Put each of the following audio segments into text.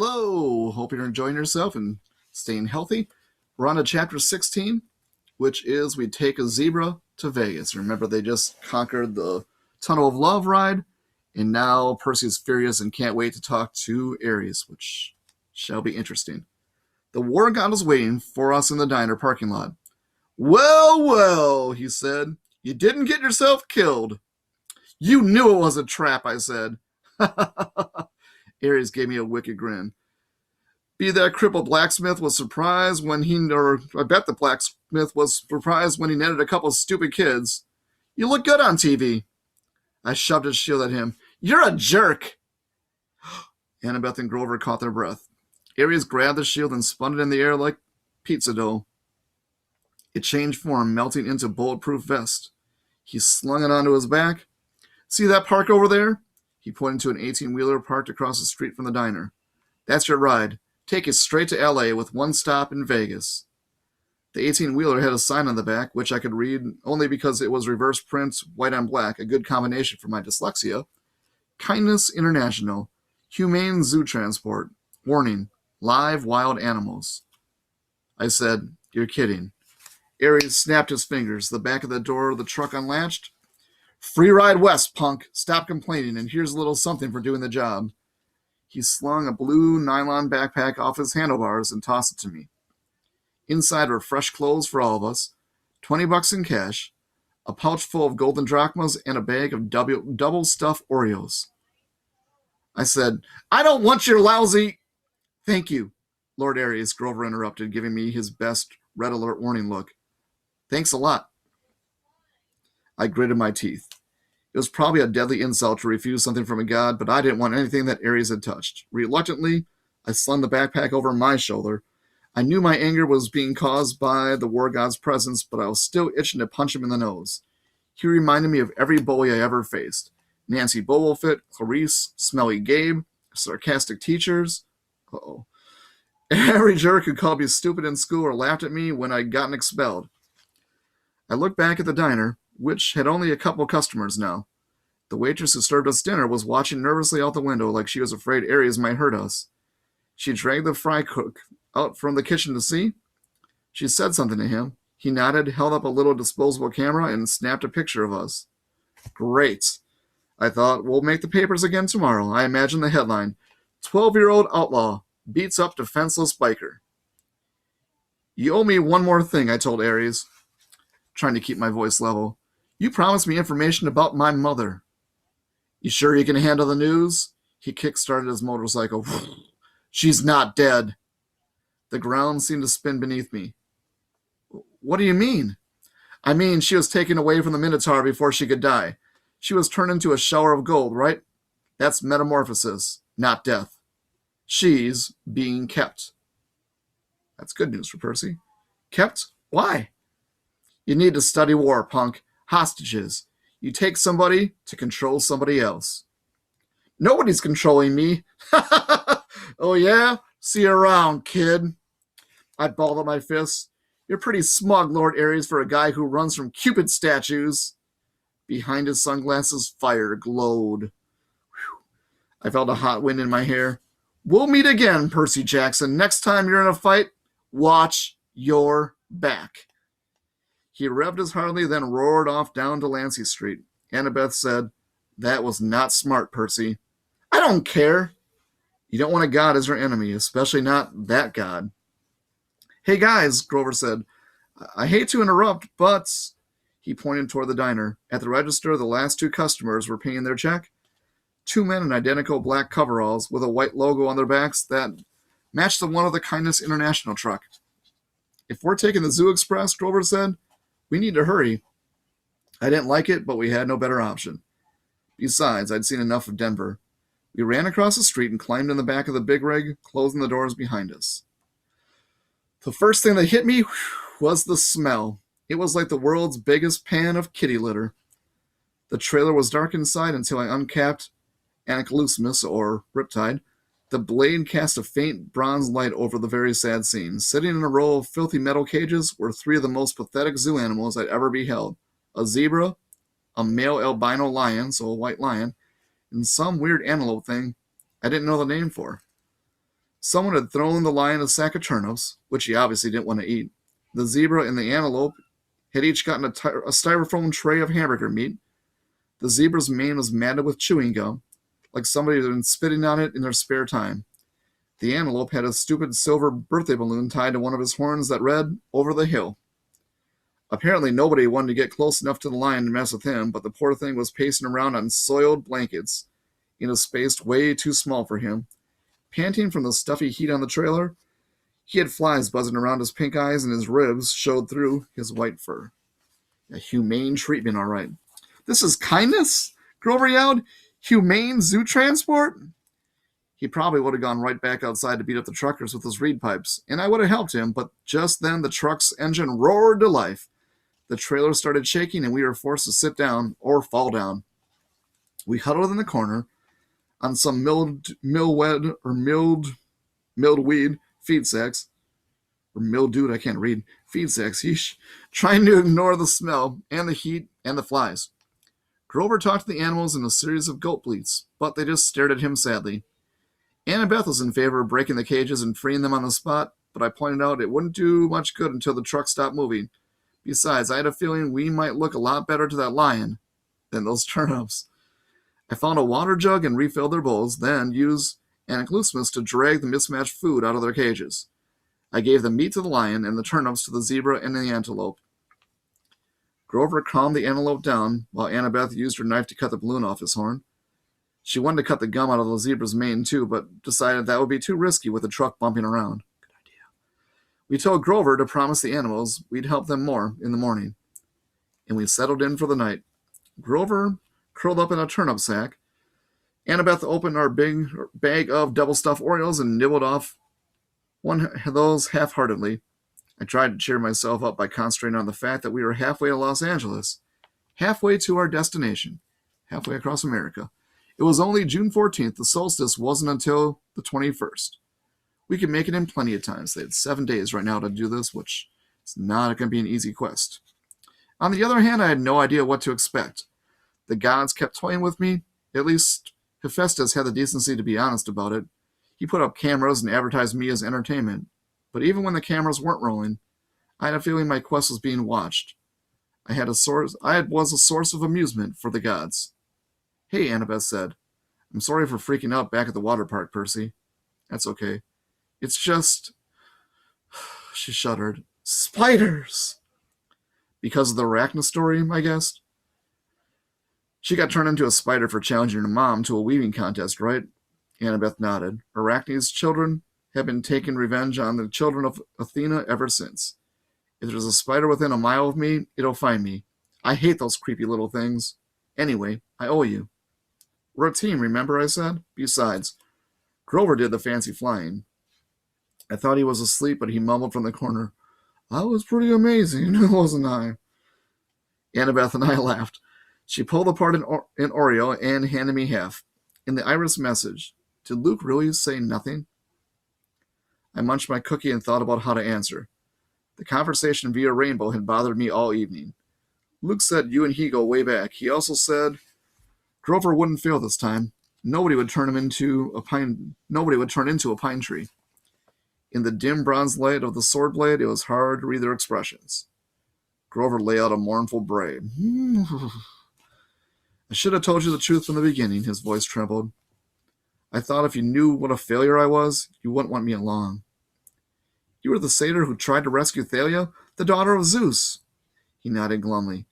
Hello. Hope you're enjoying yourself and staying healthy. We're on to chapter 16, which is we take a zebra to Vegas. Remember, they just conquered the Tunnel of Love ride, and now Percy is furious and can't wait to talk to Ares, which shall be interesting. The war god is waiting for us in the diner parking lot. Well, well, he said. You didn't get yourself killed. You knew it was a trap, I said. Ares gave me a wicked grin. Be that crippled blacksmith was surprised when I bet the blacksmith was surprised when he netted a couple of stupid kids. You look good on TV. I shoved his shield at him. You're a jerk. Annabeth and Grover caught their breath. Ares grabbed the shield and spun it in the air like pizza dough. It changed form, melting into bulletproof vest. He slung it onto his back. See that park over there? He pointed to an 18-wheeler parked across the street from the diner. That's your ride. Take it straight to L.A. with one stop in Vegas. The 18-wheeler had a sign on the back, which I could read only because it was reverse print, white on black, a good combination for my dyslexia. Kindness International. Humane Zoo Transport. Warning. Live wild animals. I said, You're kidding. Ares snapped his fingers. The back of the door of the truck unlatched. Free ride west, punk. Stop complaining, and here's a little something for doing the job. He slung a blue nylon backpack off his handlebars and tossed it to me. Inside were fresh clothes for all of us, $20 in cash, a pouch full of golden drachmas, and a bag of double stuffed Oreos. I said, I don't want your lousy... Thank you, Lord Ares, Grover interrupted, giving me his best red alert warning look. Thanks a lot. I gritted my teeth. It was probably a deadly insult to refuse something from a god, but I didn't want anything that Ares had touched. Reluctantly, I slung the backpack over my shoulder. I knew my anger was being caused by the war god's presence, but I was still itching to punch him in the nose. He reminded me of every bully I ever faced. Nancy Bullfit, Clarice, Smelly Gabe, sarcastic teachers. Uh-oh. Every jerk who called me stupid in school or laughed at me when I'd gotten expelled. I looked back at the diner, which had only a couple customers now. The waitress who served us dinner was watching nervously out the window like she was afraid Ares might hurt us. She dragged the fry cook out from the kitchen to see. She said something to him. He nodded, held up a little disposable camera, and snapped a picture of us. Great. I thought, we'll make the papers again tomorrow. I imagine the headline, 12-year-old outlaw beats up defenseless biker. You owe me one more thing, I told Ares, trying to keep my voice level. You promised me information about my mother. You sure you can handle the news? He kick-started his motorcycle. She's not dead. The ground seemed to spin beneath me. What do you mean? I mean, she was taken away from the Minotaur before she could die. She was turned into a shower of gold, right? That's metamorphosis, not death. She's being kept. That's good news for Percy. Kept? Why? You need to study war, punk. Hostages. You take somebody to control somebody else. Nobody's controlling me. Oh, yeah? See you around, kid. I balled up my fists. You're pretty smug, Lord Ares, for a guy who runs from Cupid statues. Behind his sunglasses, fire glowed. Whew. I felt a hot wind in my hair. We'll meet again, Percy Jackson. Next time you're in a fight, watch your back. He revved his Harley, then roared off down to Lancy Street. Annabeth said, That was not smart, Percy. I don't care. You don't want a god as your enemy, especially not that god. Hey guys, Grover said, I hate to interrupt, but... He pointed toward the diner. At the register, the last two customers were paying their check. Two men in identical black coveralls with a white logo on their backs that matched the one of the Kindness International truck. If we're taking the Zoo Express, Grover said, we need to hurry. I didn't like it, but we had no better option. Besides, I'd seen enough of Denver. We ran across the street and climbed in the back of the big rig, closing the doors behind us. The first thing that hit me was the smell. It was like the world's biggest pan of kitty litter. The trailer was dark inside until I uncapped Ankylosaurus, or Riptide. The blade cast a faint bronze light over the very sad scene. Sitting in a row of filthy metal cages were three of the most pathetic zoo animals I'd ever beheld. A zebra, a male albino lion, so a white lion, and some weird antelope thing I didn't know the name for. Someone had thrown the lion a sack of turnips, which he obviously didn't want to eat. The zebra and the antelope had each gotten a styrofoam tray of hamburger meat. The zebra's mane was matted with chewing gum, like somebody had been spitting on it in their spare time. The antelope had a stupid silver birthday balloon tied to one of his horns that read, "Over the hill." Apparently nobody wanted to get close enough to the lion to mess with him, but the poor thing was pacing around on soiled blankets in a space way too small for him. Panting from the stuffy heat on the trailer, he had flies buzzing around his pink eyes and his ribs showed through his white fur. A humane treatment, all right. "This is kindness?" Grover yelled. "Humane zoo transport?" He probably would have gone right back outside to beat up the truckers with his reed pipes, and I would have helped him, but just then the truck's engine roared to life. The trailer started shaking, and we were forced to sit down or fall down. We huddled in the corner on some millweed feed sacks, or mildewed, I can't read, feed sacks, trying to ignore the smell and the heat and the flies. Grover talked to the animals in a series of goat bleats, but they just stared at him sadly. Annabeth was in favor of breaking the cages and freeing them on the spot, but I pointed out it wouldn't do much good until the truck stopped moving. Besides, I had a feeling we might look a lot better to that lion than those turnips. I found a water jug and refilled their bowls, then used an Anaclusmus to drag the mismatched food out of their cages. I gave the meat to the lion and the turnips to the zebra and the antelope. Grover calmed the antelope down while Annabeth used her knife to cut the balloon off his horn. She wanted to cut the gum out of the zebra's mane too, but decided that would be too risky with the truck bumping around. Good idea. We told Grover to promise the animals we'd help them more in the morning, and we settled in for the night. Grover curled up in a turnip sack. Annabeth opened our big bag of double-stuffed Oreos and nibbled off one of those half-heartedly. I tried to cheer myself up by concentrating on the fact that we were halfway to Los Angeles, halfway to our destination, halfway across America. It was only June 14th. The solstice wasn't until the 21st. We could make it in plenty of times. They had 7 days right now to do this, which is not going to be an easy quest. On the other hand, I had no idea what to expect. The gods kept toying with me. At least Hephaestus had the decency to be honest about it. He put up cameras and advertised me as entertainment. But even when the cameras weren't rolling, I had a feeling my quest was being watched. I was a source of amusement for the gods. "Hey," Annabeth said. "I'm sorry for freaking out back at the water park, Percy." "That's okay. It's just..." She shuddered. "Spiders!" "Because of the Arachne story, I guess?" "She got turned into a spider for challenging her mom to a weaving contest, right?" Annabeth nodded. "Arachne's children have been taking revenge on the children of Athena ever since. If there's a spider within a mile of me, it'll find me. I hate those creepy little things. Anyway, I owe you." "We're a team, remember," I said. "Besides, Grover did the fancy flying." I thought he was asleep, but he mumbled from the corner, "I was pretty amazing, wasn't I?" Annabeth and I laughed. She pulled apart an Oreo and handed me half. In the iris message, did Luke really say nothing? I munched my cookie and thought about how to answer. The conversation via Rainbow had bothered me all evening. Luke said you and he go way back. He also said Grover wouldn't fail this time. Nobody would turn into a pine tree. In the dim bronze light of the sword blade, it was hard to read their expressions. Grover let out a mournful bray. "I should have told you the truth from the beginning," his voice trembled. "I thought if you knew what a failure I was, you wouldn't want me along." "You were the satyr who tried to rescue Thalia, the daughter of Zeus." He nodded glumly.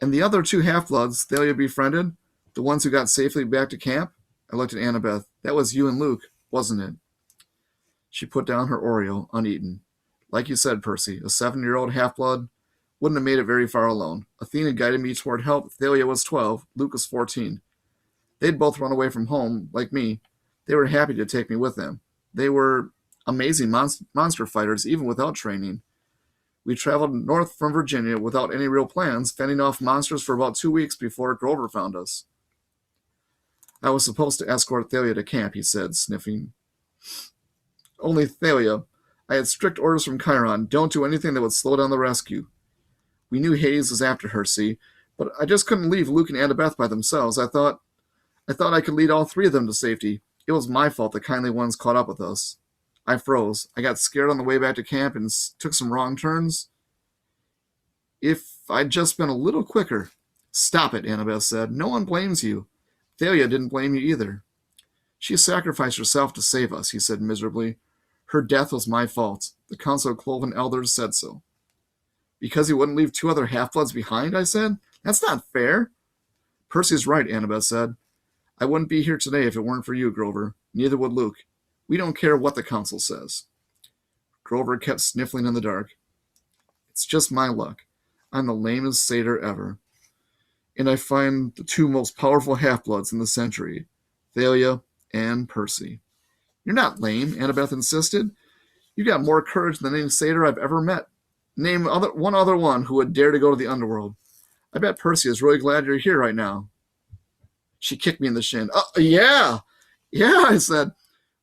"And the other 2 half-bloods Thalia befriended, the ones who got safely back to camp?" I looked at Annabeth. "That was you and Luke, wasn't it?" She put down her Oreo, uneaten. "Like you said, Percy, a 7-year-old half-blood wouldn't have made it very far alone. Athena guided me toward help. Thalia was 12, Luke was 14. They'd both run away from home, like me. They were happy to take me with them. They were amazing monster fighters, even without training. We traveled north from Virginia without any real plans, fending off monsters for about 2 weeks before Grover found us." "I was supposed to escort Thalia to camp," he said, sniffing. "Only Thalia. I had strict orders from Chiron. Don't do anything that would slow down the rescue. We knew Hades was after her, see? But I just couldn't leave Luke and Annabeth by themselves. I thought I could lead all 3 of them to safety. It was my fault the kindly ones caught up with us." I froze. I got scared on the way back to camp and took some wrong turns. If I'd just been a little quicker. Stop it, Annabeth said. No one blames you. Thalia didn't blame you either. She sacrificed herself to save us, he said miserably. Her death was my fault. The Council of Cloven Elders said so. Because he wouldn't leave 2 other half-bloods behind, I said? That's not fair. Percy's right, Annabeth said. I wouldn't be here today if it weren't for you, Grover. Neither would Luke. We don't care what the Council says. Grover kept sniffling in the dark. It's just my luck. I'm the lamest satyr ever. And I find the 2 most powerful half-bloods in the century, Thalia and Percy. You're not lame, Annabeth insisted. You've got more courage than any satyr I've ever met. Name one other one who would dare to go to the underworld. I bet Percy is really glad you're here right now. She kicked me in the shin. Yeah, I said,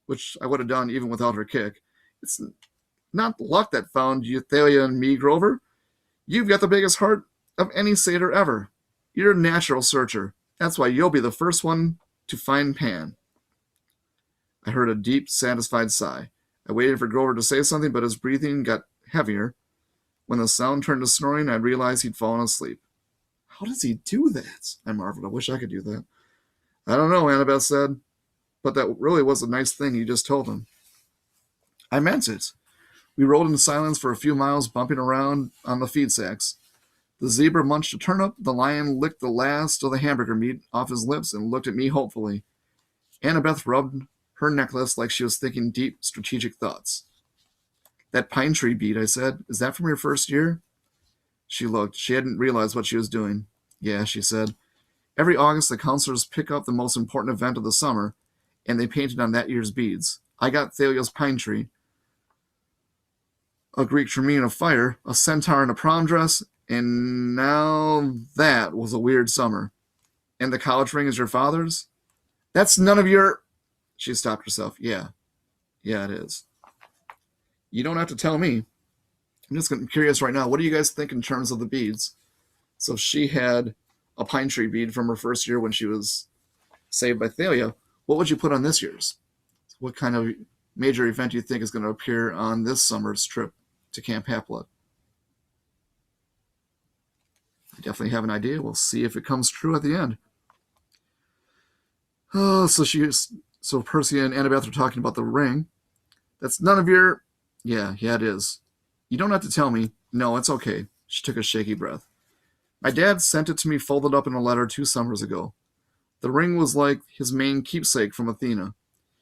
which I would have done even without her kick. It's not luck that found you, Thalia and me, Grover. You've got the biggest heart of any satyr ever. You're a natural searcher. That's why you'll be the first one to find Pan. I heard a deep, satisfied sigh. I waited for Grover to say something, but his breathing got heavier. When the sound turned to snoring, I realized he'd fallen asleep. How does he do that? I marveled. I wish I could do that. I don't know, Annabeth said, but that really was a nice thing you just told him. I meant it. We rode in silence for a few miles, bumping around on the feed sacks. The zebra munched a turnip, the lion licked the last of the hamburger meat off his lips and looked at me hopefully. Annabeth rubbed her necklace like she was thinking deep, strategic thoughts. That pine tree bead, I said, is that from your first year? She looked. She hadn't realized what she was doing. Yeah, she said. Every August, the counselors pick up the most important event of the summer, and they painted on that year's beads. I got Thalia's pine tree, a Greek tremine of fire, a centaur in a prom dress, and now that was a weird summer. And the college ring is your father's? That's none of your... She stopped herself. Yeah, it is. You don't have to tell me. I'm just curious right now. What do you guys think in terms of the beads? So she had a pine tree bead from her first year when she was saved by Thalia. What would you put on this year's? What kind of major event do you think is going to appear on this summer's trip to Camp Half-Blood? I definitely have an idea. We'll see if it comes true at the end. Oh, so Percy and Annabeth are talking about the ring. That's none of your... Yeah, it is. You don't have to tell me. No, it's okay. She took a shaky breath. My dad sent it to me folded up in a letter 2 summers ago. The ring was like his main keepsake from Athena.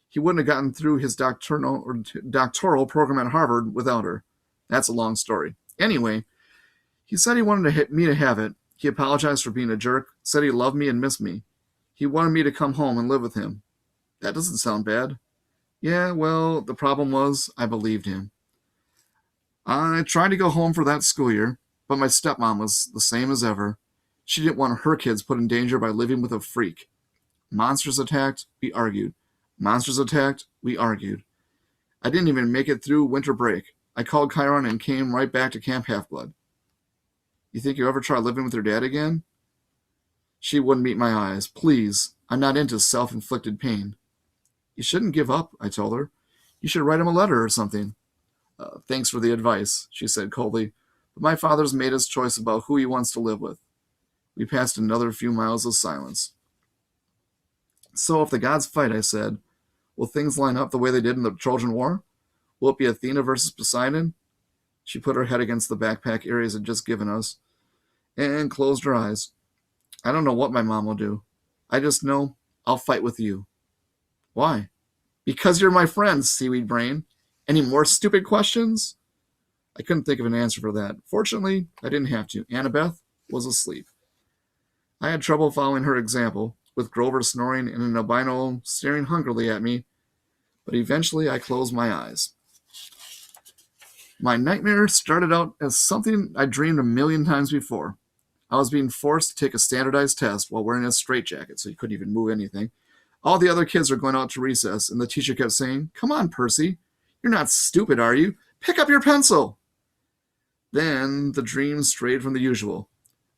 He wouldn't have gotten through his doctoral program at Harvard without her. That's a long story. Anyway, he said he wanted me to have it. He apologized for being a jerk, said he loved me and missed me. He wanted me to come home and live with him. That doesn't sound bad. Yeah, well, the problem was I believed him. I tried to go home for that school year, but my stepmom was the same as ever. She didn't want her kids put in danger by living with a freak. Monsters attacked, we argued. Monsters attacked, we argued. I didn't even make it through winter break. I called Chiron and came right back to Camp Half-Blood. You think you'll ever try living with your dad again? She wouldn't meet my eyes. Please, I'm not into self-inflicted pain. You shouldn't give up, I told her. You should write him a letter or something. Thanks for the advice, she said coldly, but my father's made his choice about who he wants to live with. We passed another few miles of silence. So if the gods fight, I said, will things line up the way they did in the Trojan War? Will it be Athena versus Poseidon? She put her head against the backpack Ares had just given us and closed her eyes. I don't know what my mom will do. I just know I'll fight with you. Why? Because you're my friend, Seaweed Brain. Any more stupid questions? I couldn't think of an answer for that. Fortunately, I didn't have to. Annabeth was asleep. I had trouble following her example, with Grover snoring and an albino staring hungrily at me, but eventually I closed my eyes. My nightmare started out as something I dreamed a million times before. I was being forced to take a standardized test while wearing a straitjacket, so you couldn't even move anything. All the other kids were going out to recess, and the teacher kept saying, "Come on, Percy. You're not stupid, are you? Pick up your pencil." Then the dream strayed from the usual.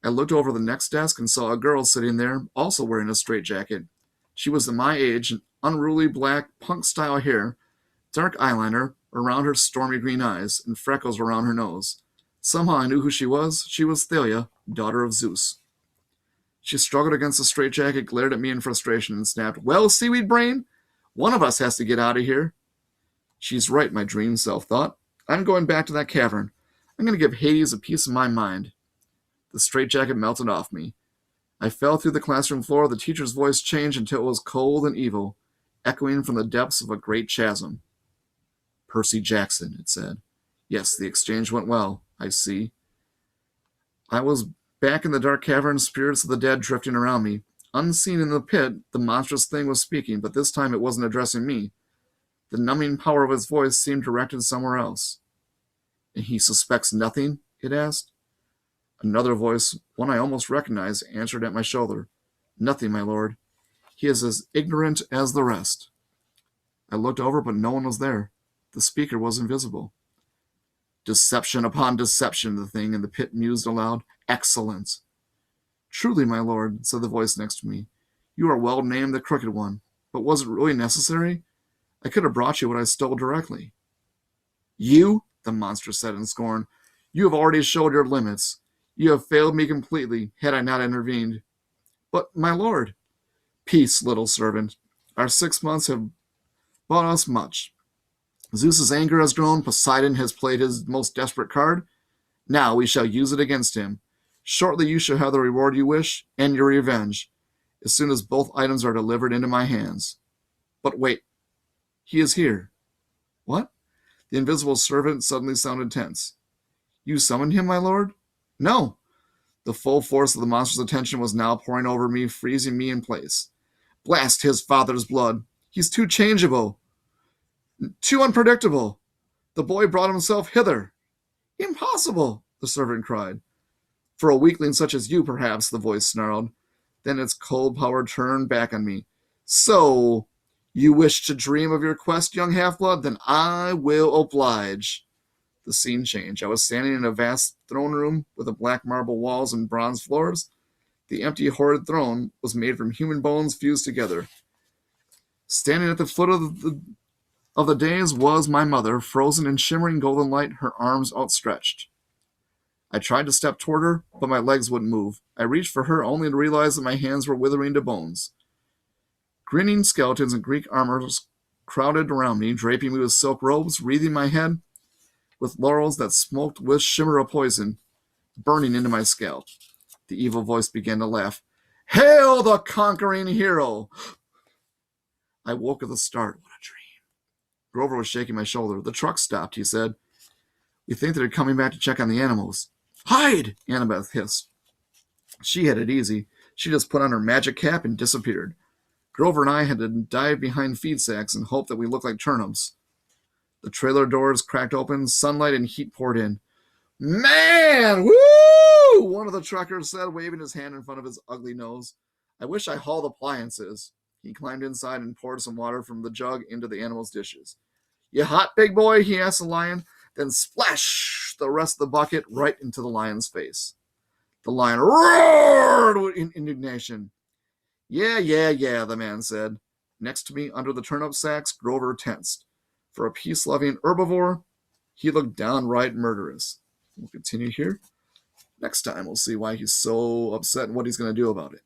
I looked over the next desk and saw a girl sitting there, also wearing a straitjacket. She was my age, unruly black punk-style hair, dark eyeliner around her stormy green eyes, and freckles around her nose. Somehow I knew who she was. She was Thalia, daughter of Zeus. She struggled against the straitjacket, glared at me in frustration, and snapped, "Well, seaweed brain, one of us has to get out of here." She's right, my dream self thought. I'm going back to that cavern. I'm going to give Hades a piece of my mind. The straitjacket melted off me. I fell through the classroom floor. The teacher's voice changed until it was cold and evil, echoing from the depths of a great chasm. "Percy Jackson," it said. Yes, the exchange went well, I see. I was back in the dark cavern, spirits of the dead drifting around me. Unseen in the pit, the monstrous thing was speaking, but this time it wasn't addressing me. The numbing power of his voice seemed directed somewhere else. "And he suspects nothing?" it asked. Another voice, one I almost recognized, answered at my shoulder. "Nothing, my lord. He is as ignorant as the rest." I looked over, but no one was there. The speaker was invisible. "Deception upon deception," the thing in the pit mused aloud. "Excellent." "Truly, my lord," said the voice next to me. "You are well named the Crooked One. But was it really necessary? I could have brought you what I stole directly." "You?" the monster said in scorn. "You have already showed your limits. You have failed me completely, had I not intervened." "But, my lord—" "Peace, little servant. Our 6 months have bought us much. Zeus's anger has grown. Poseidon has played his most desperate card. Now we shall use it against him. Shortly you shall have the reward you wish, and your revenge, as soon as both items are delivered into my hands. But wait. He is here." "What?" The invisible servant suddenly sounded tense. "You summoned him, my lord?" "No." The full force of the monster's attention was now pouring over me, freezing me in place. "Blast his father's blood. He's too changeable. Too unpredictable. The boy brought himself hither." "Impossible," the servant cried. "For a weakling such as you, perhaps," the voice snarled. Then its cold power turned back on me. "So, you wish to dream of your quest, young half-blood? Then I will oblige." The scene changed. I was standing in a vast throne room with black marble walls and bronze floors. The empty, horrid throne was made from human bones fused together. Standing at the foot of the dais was my mother, frozen in shimmering golden light, her arms outstretched. I tried to step toward her, but my legs wouldn't move. I reached for her only to realize that my hands were withering to bones. Grinning skeletons in Greek armors crowded around me, draping me with silk robes, wreathing my head with laurels that smoked with shimmer of poison, burning into my scalp. The evil voice began to laugh. "Hail the conquering hero!" I woke with a start. What a dream. Grover was shaking my shoulder. "The truck stopped," he said. "We think they're coming back to check on the animals." "Hide!" Annabeth hissed. She had it easy. She just put on her magic cap and disappeared. Grover and I had to dive behind feed sacks and hope that we looked like turnips. The trailer doors cracked open, sunlight and heat poured in. "Man, woo!" one of the truckers said, waving his hand in front of his ugly nose. "I wish I hauled appliances." He climbed inside and poured some water from the jug into the animal's dishes. "You hot, big boy?" he asked the lion. Then splash the rest of the bucket right into the lion's face. The lion roared in indignation. Yeah, the man said. Next to me, under the turnip sacks, Grover tensed. For a peace-loving herbivore, he looked downright murderous. We'll continue here. Next time, we'll see why he's so upset and what he's going to do about it.